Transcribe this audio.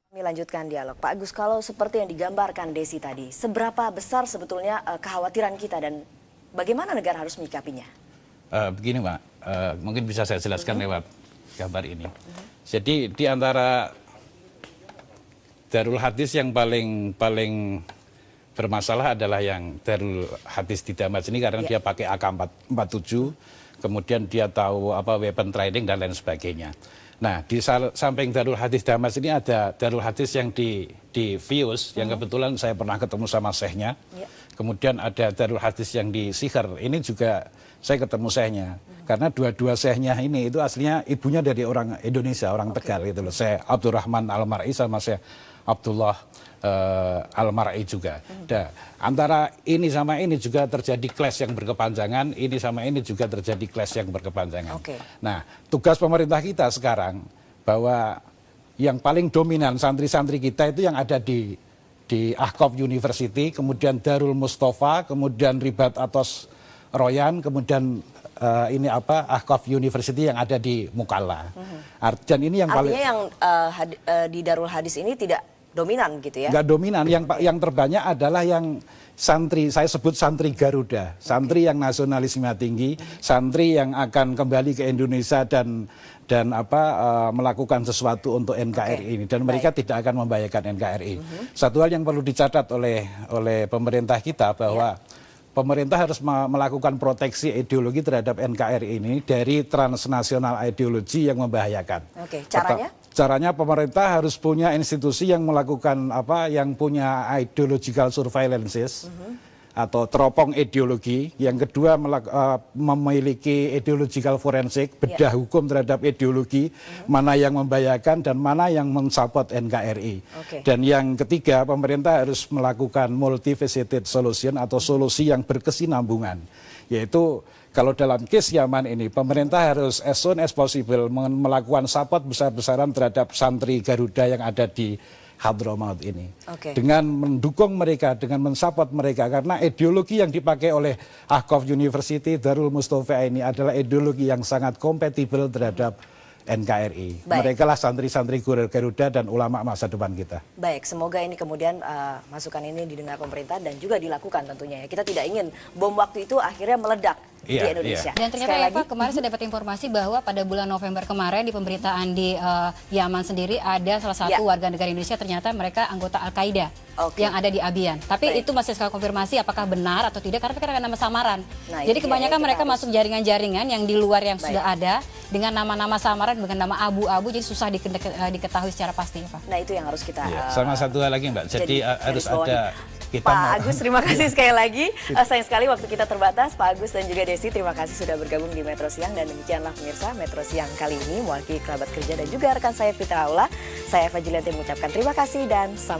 Kami lanjutkan dialog. Pak Agus, kalau seperti yang digambarkan Desi tadi, seberapa besar sebetulnya kekhawatiran kita dan bagaimana negara harus menyikapinya? Begini Mbak, mungkin bisa saya jelaskan lewat gambar ini. Jadi di antara Darul Hadis yang paling bermasalah adalah yang Darul Hadis di Damas ini karena dia pakai AK-47, kemudian dia tahu weapon trading dan lain sebagainya. Nah, di samping Darul Hadis Damas ini ada Darul Hadis yang di Vius, yang kebetulan saya pernah ketemu sama syekhnya. Kemudian ada Darul Hadis yang di Sikher, ini juga saya ketemu syekhnya. Karena dua-dua syekhnya ini itu aslinya ibunya dari orang Indonesia, orang Tegal gitu loh. Syekh Abdurrahman Al-Mar'i sama Syekh Abdullah Al-Mar'i juga. Nah, antara ini sama ini juga terjadi clash yang berkepanjangan, ini sama ini juga terjadi clash yang berkepanjangan. Nah, tugas pemerintah kita sekarang bahwa yang paling dominan santri-santri kita itu yang ada di Ahqaf University, kemudian Darul Mustafa, kemudian Ribat Atos Royan, kemudian Ahqaf University yang ada di Mukalla. Dan ini yang artinya yang di Darul Hadis ini tidak dominan gitu ya? Nggak dominan, yang terbanyak adalah yang santri, saya sebut santri Garuda, santri yang nasionalisme tinggi, santri yang akan kembali ke Indonesia dan melakukan sesuatu untuk NKRI ini, dan mereka tidak akan membahayakan NKRI. Satu hal yang perlu dicatat oleh pemerintah kita bahwa pemerintah harus melakukan proteksi ideologi terhadap NKRI ini dari transnasional ideologi yang membahayakan. Caranya? Caranya pemerintah harus punya institusi yang melakukan yang punya ideological surveillances atau teropong ideologi. Yang kedua memiliki ideological forensik, bedah hukum terhadap ideologi, mana yang membahayakan dan mana yang mensupport NKRI. Dan yang ketiga, pemerintah harus melakukan multifaceted solution atau solusi yang berkesinambungan. Yaitu kalau dalam case Yaman ini, pemerintah harus as soon as possible melakukan support besar-besaran terhadap santri Garuda yang ada di Hadramaut ini. Dengan mendukung mereka, dengan mensupport mereka. Karena ideologi yang dipakai oleh Ahqaf University, Darul Mustafa ini adalah ideologi yang sangat kompatibel terhadap NKRI. Mereka lah santri-santri Garuda dan ulama masa depan kita. Baik, semoga ini kemudian masukan ini didengar pemerintah dan juga dilakukan tentunya ya. Kita tidak ingin bom waktu itu akhirnya meledak di Indonesia. Dan ternyata ya Pak, kemarin saya dapat informasi bahwa pada bulan November kemarin di pemberitaan di Yaman sendiri ada salah satu warga negara Indonesia ternyata mereka anggota Al-Qaeda yang ada di Abian. Tapi itu masih sekali konfirmasi apakah benar atau tidak karena mereka nama samaran. Jadi kebanyakan mereka masuk jaringan-jaringan yang di luar yang sudah ada dengan nama-nama samaran dengan nama abu-abu, jadi susah diketahui secara pasti ya Pak. Nah itu yang harus kita sama satu hal lagi Mbak, jadi harus ada Pak Agus, terima kasih sekali lagi. Sayang sekali waktu kita terbatas. Pak Agus dan juga Desi, terima kasih sudah bergabung di Metro Siang. Dan demikianlah pemirsa Metro Siang kali ini, mewakili kerabat kerja dan juga rekan saya Fitra Aula. Saya Eva Julianti mengucapkan terima kasih dan sampai